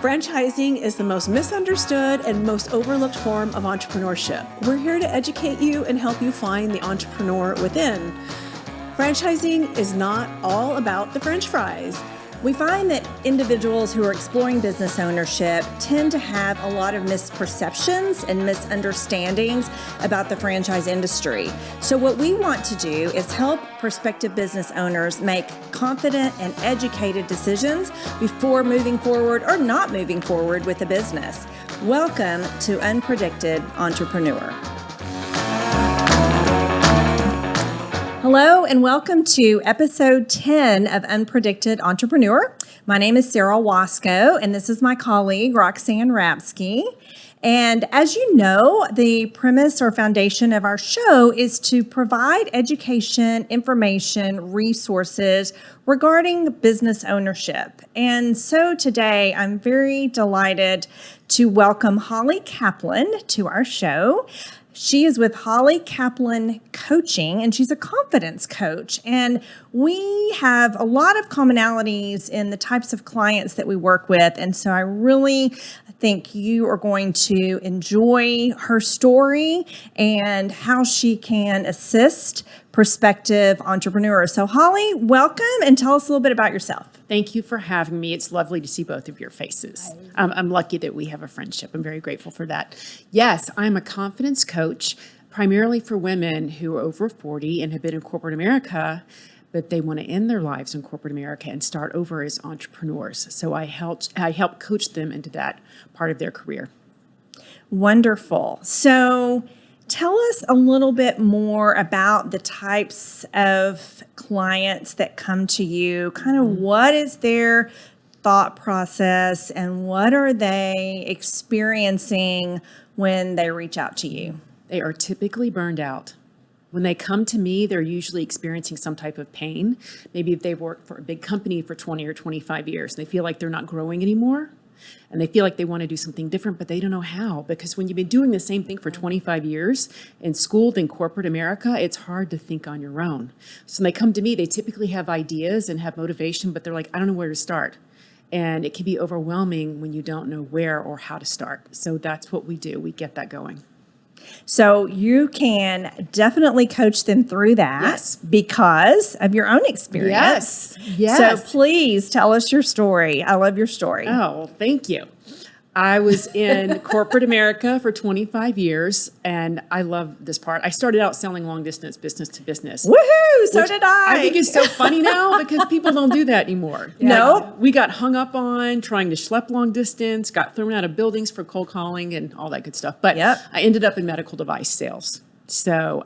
Franchising is the most misunderstood and most overlooked form of entrepreneurship. We're here to educate you and help you find the entrepreneur within. Franchising is not all about the French fries. We find that individuals who are exploring business ownership tend to have a lot of misperceptions and misunderstandings about the franchise industry. So what we want to do is help prospective business owners make confident and educated decisions before moving forward or not moving forward with a business. Welcome to Unpredicted Entrepreneur. Hello and welcome to episode 10 of Unpredicted Entrepreneur. My name is Sarah Wasco and this is my colleague Roxanne Rapsky. And as you know, the premise or foundation of our show is to provide education, information, resources regarding business ownership. And so today I'm very delighted to welcome Holly Caplan to our show. She is with Holly Caplan Coaching, and she's a confidence coach. And we have a lot of commonalities in the types of clients that we work with. And so I really think you are going to enjoy her story and how she can assist prospective entrepreneurs. So Holly, welcome and tell us a little bit about yourself. Thank you for having me. It's lovely to see both of your faces. I'm lucky that we have a friendship. I'm very grateful for that. Yes, I'm a confidence coach, primarily for women who are over 40 and have been in corporate America, but they want to end their lives in corporate America and start over as entrepreneurs. So I help coach them into that part of their career. Wonderful. So tell us a little bit more about the types of clients that come to you. Kind of what is their thought process and what are they experiencing when they reach out to you? They are typically burned out. When they come to me, they're usually experiencing some type of pain. Maybe if they've worked for a big company for 20 or 25 years, and they feel like they're not growing anymore. And they feel like they want to do something different, but they don't know how. Because when you've been doing the same thing for 25 years and schooled in corporate America, it's hard to think on your own. So when they come to me, they typically have ideas and have motivation, but they're like, I don't know where to start. And it can be overwhelming when you don't know where or how to start. So that's what we do. We get that going. So you can definitely coach them through that. Yes. Because of your own experience. Yes. So please tell us your story. I love your story. Oh, thank you. I was in corporate America for 25 years, and I love this part. I started out selling long distance, business to business. Woohoo! So did I. I think it's so funny now because people don't do that anymore. No. We got hung up on trying to schlep long distance, got thrown out of buildings for cold calling and all that good stuff. But Yep. I ended up in medical device sales. So,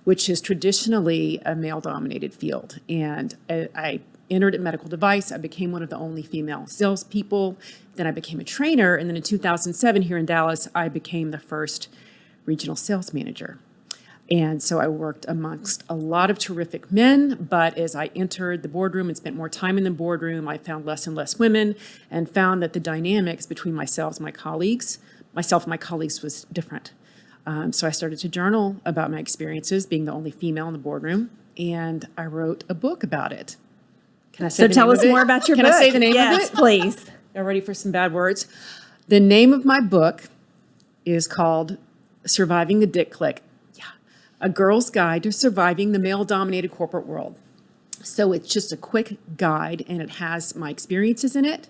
which is traditionally a male-dominated field. And I entered at medical device. I became one of the only female salespeople. Then I became a trainer. And then in 2007 here in Dallas, I became the first regional sales manager. And so I worked amongst a lot of terrific men. But as I entered the boardroom and spent more time in the boardroom, I found less and less women and found that the dynamics between myself and my colleagues was different. So I started to journal about my experiences being the only female in the boardroom. And I wrote a book about it. Can I say So the tell name us of it? more about your Can book. I say the name of Yes, it? please. Y'all ready for some bad words? The name of my book is called Surviving the Dick Click. Yeah. A Girl's Guide to Surviving the Male-Dominated Corporate World. So it's just a quick guide, and it has my experiences in it,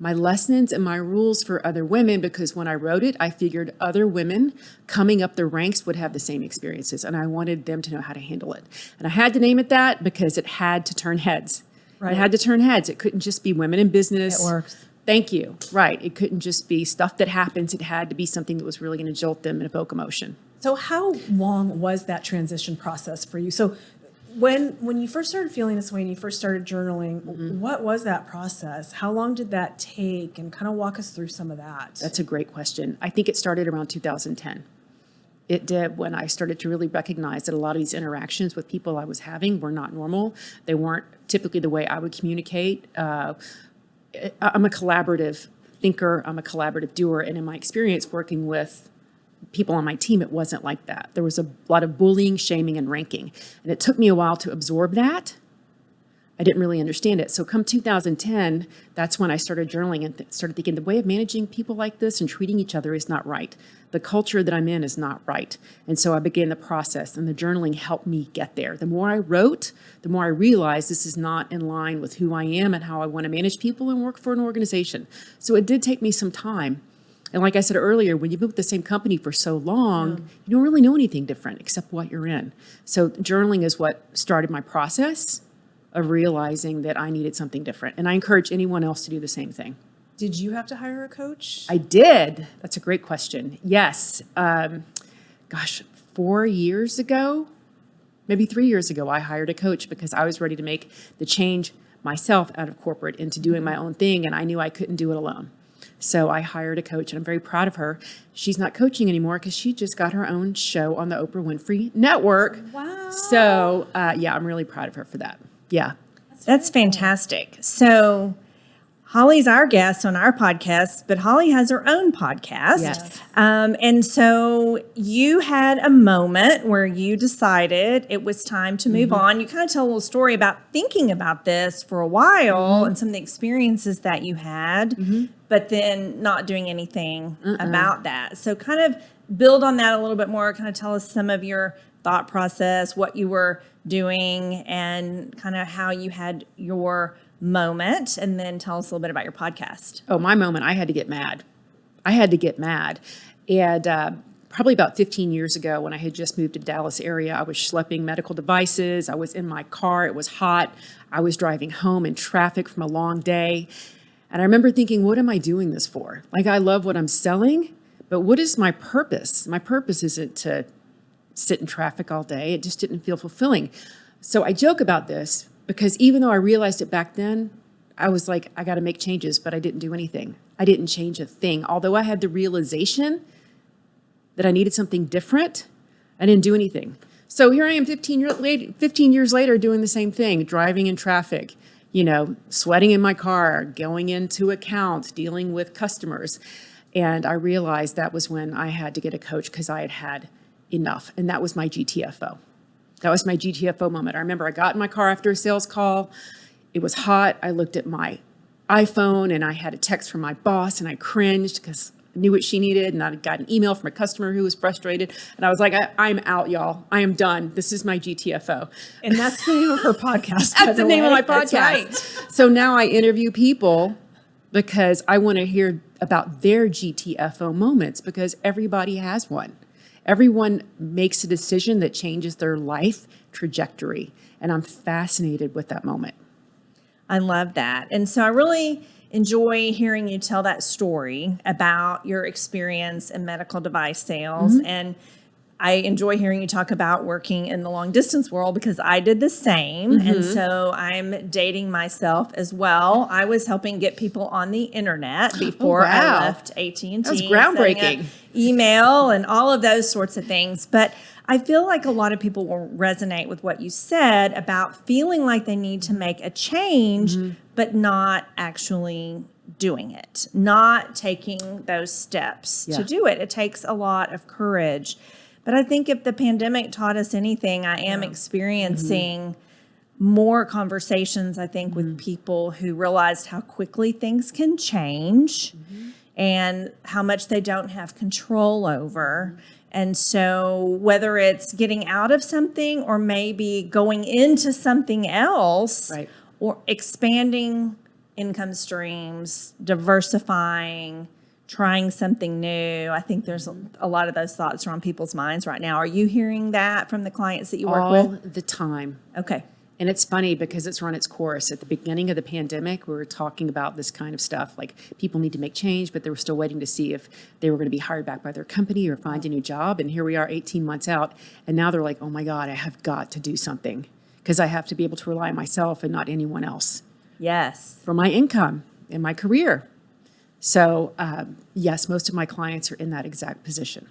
my lessons, and my rules for other women, because when I wrote it, I figured other women coming up the ranks would have the same experiences, and I wanted them to know how to handle it. And I had to name it that because it had to turn heads. Right. It had to turn heads. It couldn't just be women in business. It works. Thank you. Right. It couldn't just be stuff that happens. It had to be something that was really going to jolt them and evoke emotion. So how long was that transition process for you? So when you first started feeling this way and you first started journaling, what was that process? How long did that take? And kind of walk us through some of that. That's a great question. I think it started around 2010. It did when I started to really recognize that a lot of these interactions with people I was having were not normal. They weren't typically the way I would communicate. I'm a collaborative thinker. I'm a collaborative doer. And in my experience working with people on my team, it wasn't like that. There was a lot of bullying, shaming, and ranking. And it took me a while to absorb that I didn't really understand it. So come 2010, that's when I started journaling and started thinking the way of managing people like this and treating each other is not right. The culture that I'm in is not right. And so I began the process, and the journaling helped me get there. The more I wrote, the more I realized this is not in line with who I am and how I want to manage people and work for an organization. So it did take me some time. And like I said earlier, when you've been with the same company for so long, you don't really know anything different except what you're in. So journaling is what started my process of realizing that I needed something different. And I encourage anyone else to do the same thing. Did you have to hire a coach? I did. That's a great question. Yes. 4 years ago, maybe 3 years ago, I hired a coach because I was ready to make the change myself out of corporate into doing my own thing. And I knew I couldn't do it alone. So I hired a coach, and I'm very proud of her. She's not coaching anymore because she just got her own show on the Oprah Winfrey Network. Wow. So, I'm really proud of her for that. Yeah. That's fantastic. So Holly's our guest on our podcast, but Holly has her own podcast. Yes. And so you had a moment where you decided it was time to move on. You kind of tell a little story about thinking about this for a while and some of the experiences that you had, but then not doing anything about that. So kind of build on that a little bit more, kind of tell us some of your thought process, what you were doing, and kind of how you had your moment, and then tell us a little bit about your podcast. Oh, my moment, I had to get mad. And probably about 15 years ago, when I had just moved to the Dallas area, I was schlepping medical devices. I was in my car. It was hot. I was driving home in traffic from a long day. And I remember thinking, what am I doing this for? Like, I love what I'm selling, but what is my purpose? My purpose isn't to sit in traffic all day. It just didn't feel fulfilling. So I joke about this because even though I realized it back then, I was like, I got to make changes, but I didn't do anything. I didn't change a thing. Although I had the realization that I needed something different, I didn't do anything. So here I am 15 years later doing the same thing, driving in traffic, sweating in my car, going into accounts, dealing with customers. And I realized that was when I had to get a coach because I had had enough. And that was my GTFO. That was my GTFO moment. I remember I got in my car after a sales call. It was hot. I looked at my iPhone and I had a text from my boss and I cringed because I knew what she needed. And I got an email from a customer who was frustrated. And I was like, I'm out, y'all. I am done. This is my GTFO. And that's the name of her podcast. That's the name of my podcast. That's right. So now I interview people because I want to hear about their GTFO moments because everybody has one. Everyone makes a decision that changes their life trajectory. And I'm fascinated with that moment. I love that. And so I really enjoy hearing you tell that story about your experience in medical device sales. And I enjoy hearing you talk about working in the long distance world because I did the same. And so I'm dating myself as well. I was helping get people on the internet before I left AT&T. That was groundbreaking. Email and all of those sorts of things. But I feel like a lot of people will resonate with what you said about feeling like they need to make a change, but not actually doing it, not taking those steps to do it. It takes a lot of courage. But I think if the pandemic taught us anything, I am experiencing more conversations, I think, with people who realized how quickly things can change and how much they don't have control over. And so whether it's getting out of something or maybe going into something else or expanding income streams, diversifying, trying something new. I think there's a lot of those thoughts are on people's minds right now. Are you hearing that from the clients that you work with? All the time. Okay. And it's funny because it's run its course. At the beginning of the pandemic, we were talking about this kind of stuff, like people need to make change, but they were still waiting to see if they were going to be hired back by their company or find a new job. And here we are 18 months out. And now they're like, oh my God, I have got to do something because I have to be able to rely on myself and not anyone else. Yes. For my income and my career. So yes, most of my clients are in that exact position.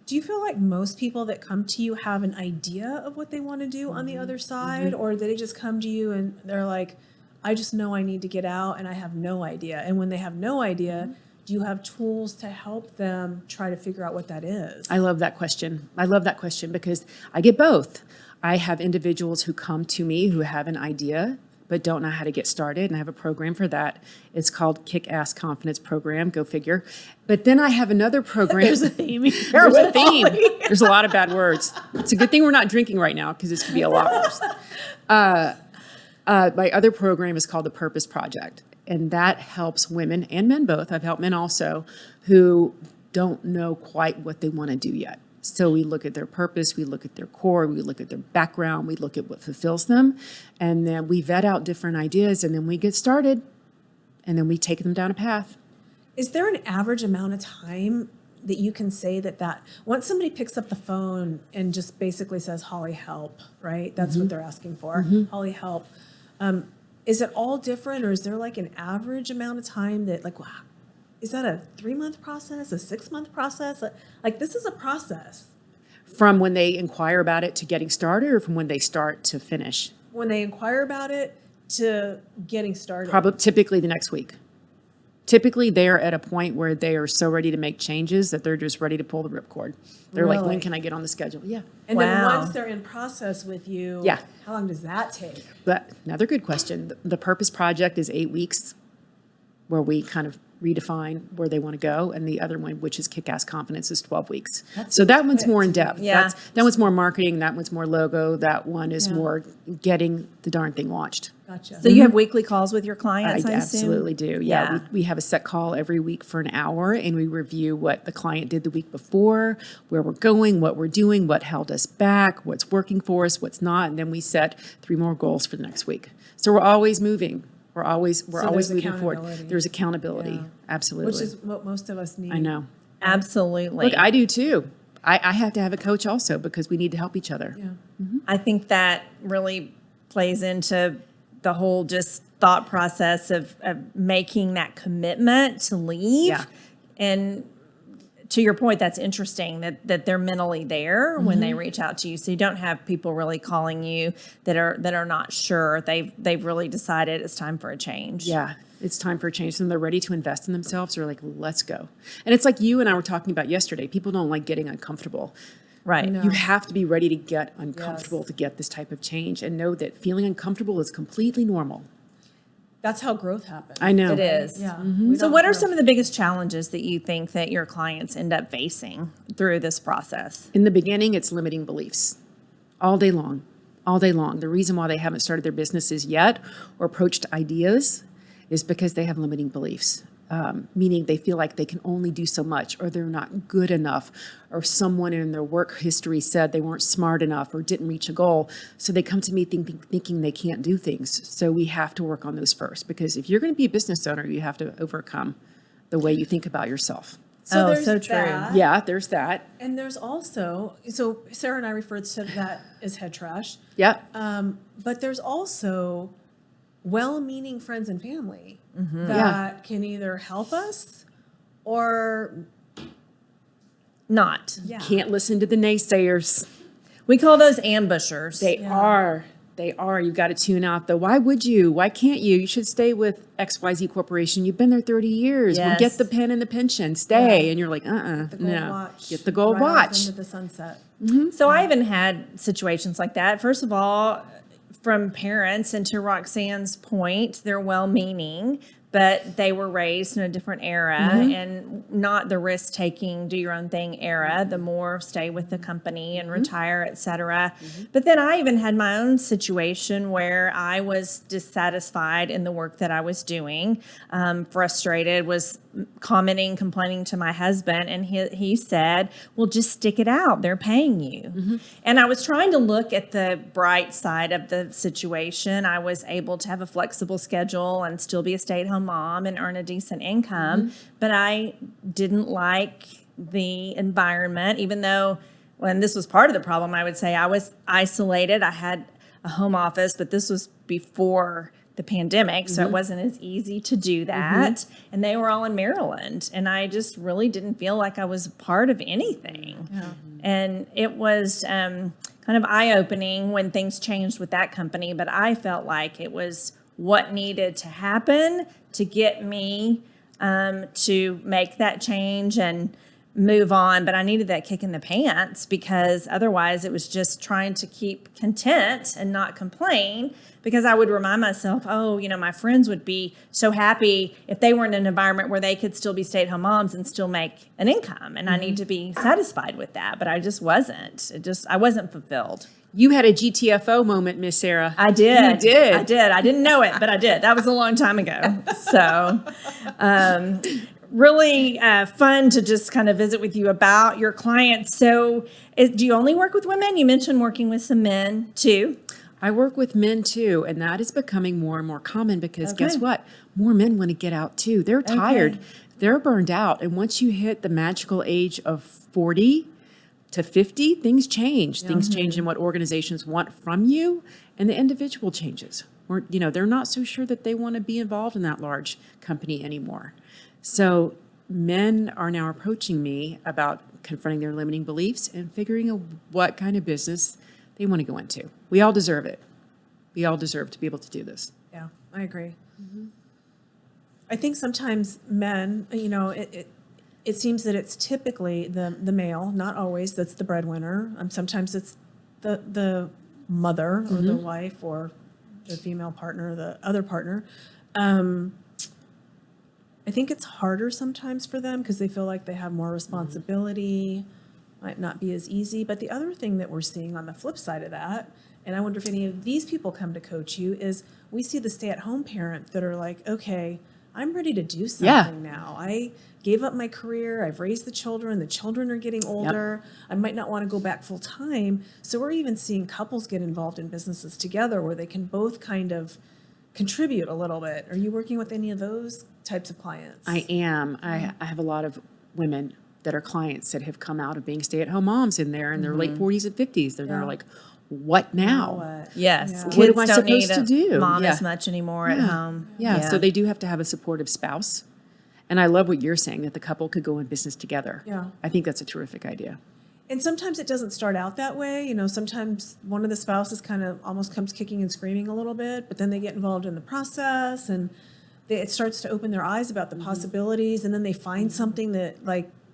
Do you feel like most people that come to you have an idea of what they want to do on the other side, or do they just come to you and they're like, I just know I need to get out and I have no idea? And when they have no idea, do you have tools to help them try to figure out what that is? I love that question. I love that question because I get both. I have individuals who come to me who have an idea, but don't know how to get started. And I have a program for that. It's called Kick-Ass Confidence Program. Go figure. But then I have another program. There's a theme here. There's a theme. There's a lot of bad words. It's a good thing we're not drinking right now because this could be a lot worse. My other program is called the Purpose Project. And that helps women and men both. I've helped men also who don't know quite what they want to do yet. So we look at their purpose, we look at their core, we look at their background, we look at what fulfills them, and then we vet out different ideas, and then we get started, and then we take them down a path. Is there an average amount of time that you can say that once somebody picks up the phone and just basically says, Holly, help, right? That's what they're asking for. Holly, help. Is it all different, or is there like an average amount of time that like, wow, is that a 3-month process, a 6-month process? Like this is a process. From when they inquire about it to getting started, or from when they start to finish? When they inquire about it to getting started. Probably typically the next week. Typically they're at a point where they are so ready to make changes that they're just ready to pull the ripcord. They're like, when can I get on the schedule? Yeah. And then Wow. once they're in process with you, Yeah. how long does that take? But another good question. The Purpose Project is 8 weeks where we kind of redefine where they want to go. And the other one, which is Kick-Ass Confidence, is 12 weeks. So that one's more in depth. Yeah. That one's more marketing. That one's more logo. That one is more getting the darn thing launched. Gotcha. So you have weekly calls with your clients, I assume? Absolutely do. Yeah. Yeah. We have a set call every week for an hour, and we review what the client did the week before, where we're going, what we're doing, what held us back, what's working for us, what's not. And then we set 3 more goals for the next week. So we're always moving. We're always moving forward. There's accountability. Yeah. Absolutely. Which is what most of us need. I know. Absolutely. Look, I do too. I have to have a coach also because we need to help each other. Yeah. I think that really plays into the whole just thought process of making that commitment to leave. Yeah. And to your point, that's interesting that they're mentally there when they reach out to you. So you don't have people really calling you that are not sure. They've really decided it's time for a change. Yeah, it's time for a change. And they're ready to invest in themselves. They're like, let's go. And it's like you and I were talking about yesterday. People don't like getting uncomfortable. Right. You have to be ready to get uncomfortable to get this type of change, and know that feeling uncomfortable is completely normal. That's how growth happens. I know. It is. Yeah. So what are some of the biggest challenges that you think that your clients end up facing through this process? In the beginning, it's limiting beliefs all day long, all day long. The reason why they haven't started their businesses yet or approached ideas is because they have limiting beliefs, meaning they feel like they can only do so much, or they're not good enough, or someone in their work history said they weren't smart enough or didn't reach a goal. So they come to me thinking they can't do things. So we have to work on those first, because if you're going to be a business owner, you have to overcome the way you think about yourself. So there's so true. that. Yeah, there's that. And there's also, so Sarah and I referred to that as head trash. Yeah. But there's also well-meaning friends and family Mm-hmm. that can either help us or Not. Can't listen to the naysayers. We call those ambushers. They are. They are. You've got to tune out the why would you? Why can't you? You should stay with XYZ Corporation. You've been there 30 years. Well, Yes. get the pen and the pension. Stay. And you're like, the gold no. watch. Get the gold right off watch. into the sunset. So I even had situations like that. First of all, from parents, and to Roxanne's point, they're well-meaning, but they were raised in a different era and not the risk-taking, do your own thing era, the more stay with the company and retire, et cetera. But then I even had my own situation where I was dissatisfied in the work that I was doing, frustrated, was commenting, complaining to my husband, and he said, well, just stick it out. They're paying you. And I was trying to look at the bright side of the situation. I was able to have a flexible schedule and still be a stay-at-home mom and earn a decent income, but I didn't like the environment, even though, when this was part of the problem, I would say I was isolated. I had a home office, but this was before the pandemic, so it wasn't as easy to do that. And they were all in Maryland, and I just really didn't feel like I was part of anything. And it was kind of eye-opening when things changed with that company, but I felt like it was what needed to happen to get me to make that change and move on, but I needed that kick in the pants because otherwise it was just trying to keep content and not complain, because I would remind myself, oh, my friends would be so happy if they were in an environment where they could still be stay-at-home moms and still make an income. And I need to be satisfied with that, but I just wasn't. I wasn't fulfilled. You had a GTFO moment, Miss Sarah. I did. You did. I did. I didn't know it, but I did. That was a long time ago. So, really fun to just kind of visit with you about your clients. So, do you only work with women? You mentioned working with some men too. I work with men too, and that is becoming more and more common because guess what? More men want to get out too. They're tired. They're burned out. And once you hit the magical age of 40 to 50, things change. Things change in what organizations want from you, and the individual changes. Or, they're not so sure that they want to be involved in that large company anymore. So men are now approaching me about confronting their limiting beliefs and figuring out what kind of business they want to go into. We all deserve it. We all deserve to be able to do this. Yeah, I agree. I think sometimes men, it seems that it's typically the male, not always, that's the breadwinner. Sometimes it's the mother or the wife or the female partner, the other partner. I think it's harder sometimes for them because they feel like they have more responsibility, might not be as easy. But the other thing that we're seeing on the flip side of that, and I wonder if any of these people come to coach you, is we see the stay-at-home parents that are like, okay, I'm ready to do something now. I gave up my career. I've raised the children are getting older. I might not want to go back full time. So we're even seeing couples get involved in businesses together where they can both kind of contribute a little bit. Are you working with any of those types of clients? I am. I have a lot of women that are clients that have come out of being stay-at-home moms in their late 40s and 50s. They're like, what now? Yes. Yeah. Kids What am I don't need supposed to do? mom as much anymore at home. Yeah, so they do have to have a supportive spouse. And I love what you're saying, that the couple could go in business together. Yeah. I think that's a terrific idea. And sometimes it doesn't start out that way. Sometimes one of the spouses kind of almost comes kicking and screaming a little bit, but then they get involved in the process and it starts to open their eyes about the possibilities. And then they find something that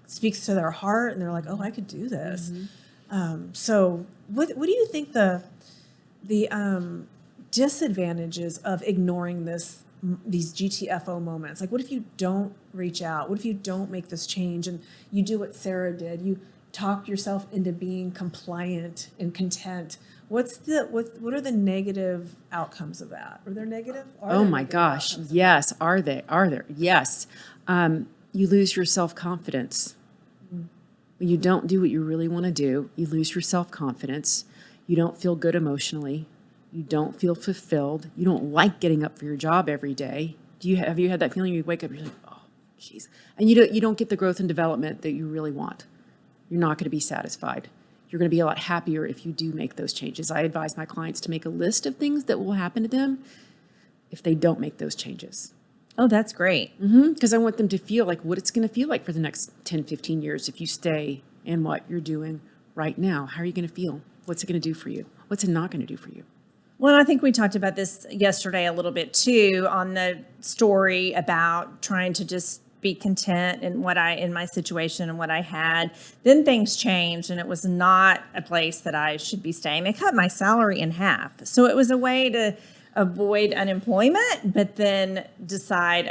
speaks to their heart and they're like, oh, I could do this. So what do you think the disadvantages of ignoring these GTFO moments? Like, what if you don't reach out? What if you don't make this change and you do what Sarah did? You talk yourself into being compliant and content. What are the negative outcomes of that? Are there negative? Oh my gosh. Yes. Are there? Yes. You lose your self-confidence. When you don't do what you really want to do, you lose your self-confidence. You don't feel good emotionally. You don't feel fulfilled. You don't like getting up for your job every day. Have you had that feeling? You wake up, you're like, oh, geez. And you don't get the growth and development that you really want. You're not going to be satisfied. You're going to be a lot happier if you do make those changes. I advise my clients to make a list of things that will happen to them if they don't make those changes. Oh, that's great. Because I want them to feel like what it's going to feel like for the next 10, 15 years if you stay in what you're doing right now. How are you going to feel? What's it going to do for you? What's it not going to do for you? Well, I think we talked about this yesterday a little bit too on the story about trying to just be content in my situation and what I had. Then things changed and it was not a place that I should be staying. They cut my salary in half. So it was a way to avoid unemployment, but then decide,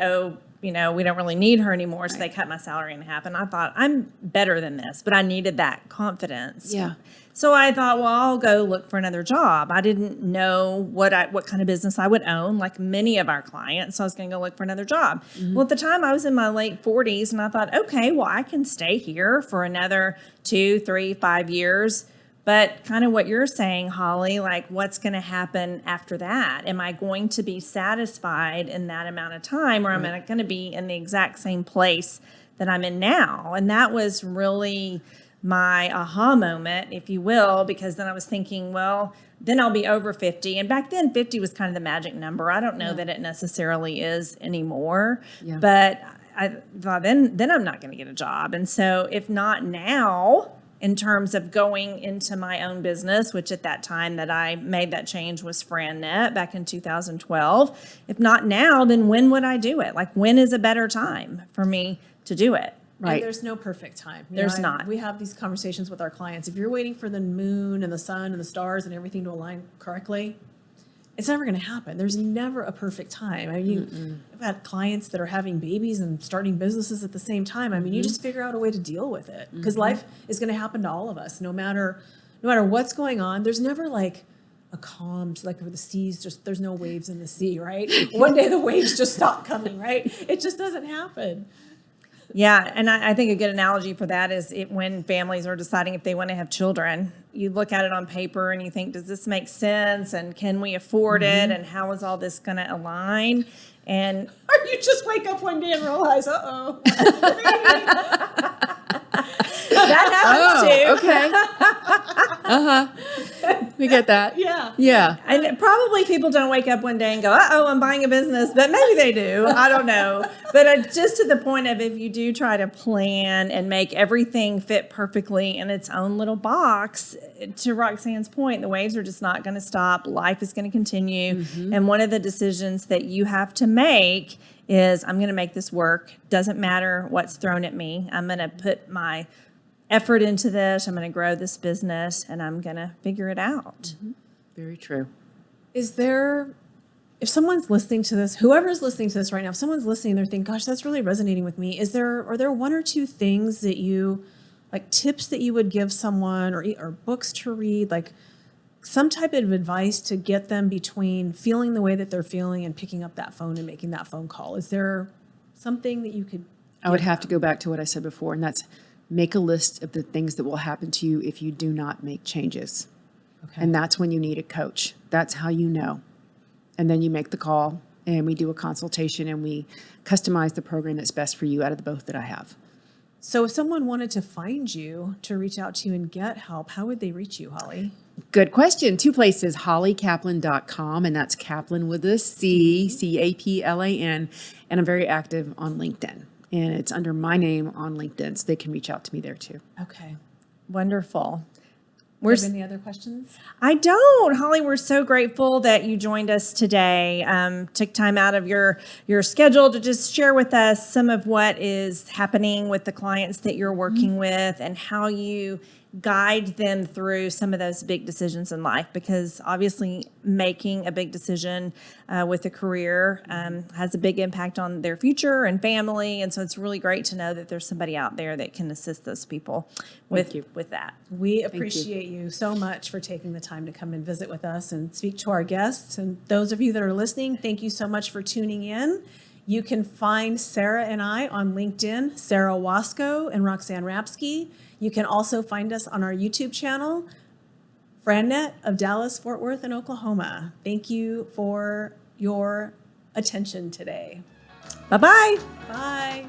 we don't really need her anymore. So they cut my salary in half. And I thought, I'm better than this, but I needed that confidence. Yeah. So I thought, well, I'll go look for another job. I didn't know what kind of business I would own, like many of our clients. So I was going to go look for another job. Well, at the time I was in my late 40s and I thought, okay, well, I can stay here for another 2, 3, 5 years. But kind of what you're saying, Holly, like what's going to happen after that? Am I going to be satisfied in that amount of time, or am I going to be in the exact same place that I'm in now? And that was really my aha moment, if you will, because then I was thinking, well, then I'll be over 50. And back then 50 was kind of the magic number. I don't know that it necessarily is anymore, but I thought then I'm not going to get a job. And so if not now, in terms of going into my own business, which at that time that I made that change was FranNet back in 2012. If not now, then when would I do it? Like, when is a better time for me to do it? Right. And there's no perfect time. There's not. We have these conversations with our clients. If you're waiting for the moon and the sun and the stars and everything to align correctly, it's never going to happen. There's never a perfect time. I mean, I've had clients that are having babies and starting businesses at the same time. I mean, you just figure out a way to deal with it because life is going to happen to all of us, no matter what's going on. There's never like a calm, like where the seas just, there's no waves in the sea, right? One day the waves just stop coming, right? It just doesn't happen. Yeah, and I think a good analogy for that is when families are deciding if they want to have children. You look at it on paper and you think, does this make sense? And can we afford it? And how is all this going to align? And Or you just wake up one day and realize, uh-oh. that happens too. Okay. We get that. Yeah. Yeah. And probably people don't wake up one day and go, uh-oh, I'm buying a business. But maybe they do. I don't know. But just to the point of if you do try to plan and make everything fit perfectly in its own little box, to Roxanne's point, the waves are just not going to stop. Life is going to continue. And one of the decisions that you have to make is I'm going to make this work. Doesn't matter what's thrown at me. I'm going to put my effort into this. I'm going to grow this business and I'm going to figure it out. Very true. Is there, if someone's listening to this, whoever's listening to this right now, if someone's listening, they're thinking, gosh, that's really resonating with me. Are there one or two things that you, like tips that you would give someone or books to read, like some type of advice to get them between feeling the way that they're feeling and picking up that phone and making that phone call? Is there something that you could? I would have to go back to what I said before, and that's make a list of the things that will happen to you if you do not make changes. Okay. And that's when you need a coach. That's how you know. And then you make the call and we do a consultation and we customize the program that's best for you out of the both that I have. So if someone wanted to find you, to reach out to you and get help, how would they reach you, Holly? Good question. 2 places, hollycaplan.com, and that's Caplan with a C, Caplan. And I'm very active on LinkedIn. And it's under my name on LinkedIn, so they can reach out to me there too. Okay. Wonderful. Do you have any other questions? I don't. Holly, we're so grateful that you joined us today. Took time out of your schedule to just share with us some of what is happening with the clients that you're working with and how you guide them through some of those big decisions in life, because obviously making a big decision with a career has a big impact on their future and family. And so it's really great to know that there's somebody out there that can assist those people with that. We appreciate you so much for taking the time to come and visit with us and speak to our guests. And those of you that are listening, thank you so much for tuning in. You can find Sarah and I on LinkedIn, Sarah Wasco and Roxanne Rapsky. You can also find us on our YouTube channel, FranNet of Dallas, Fort Worth, and Oklahoma. Thank you for your attention today. Bye-bye. Bye.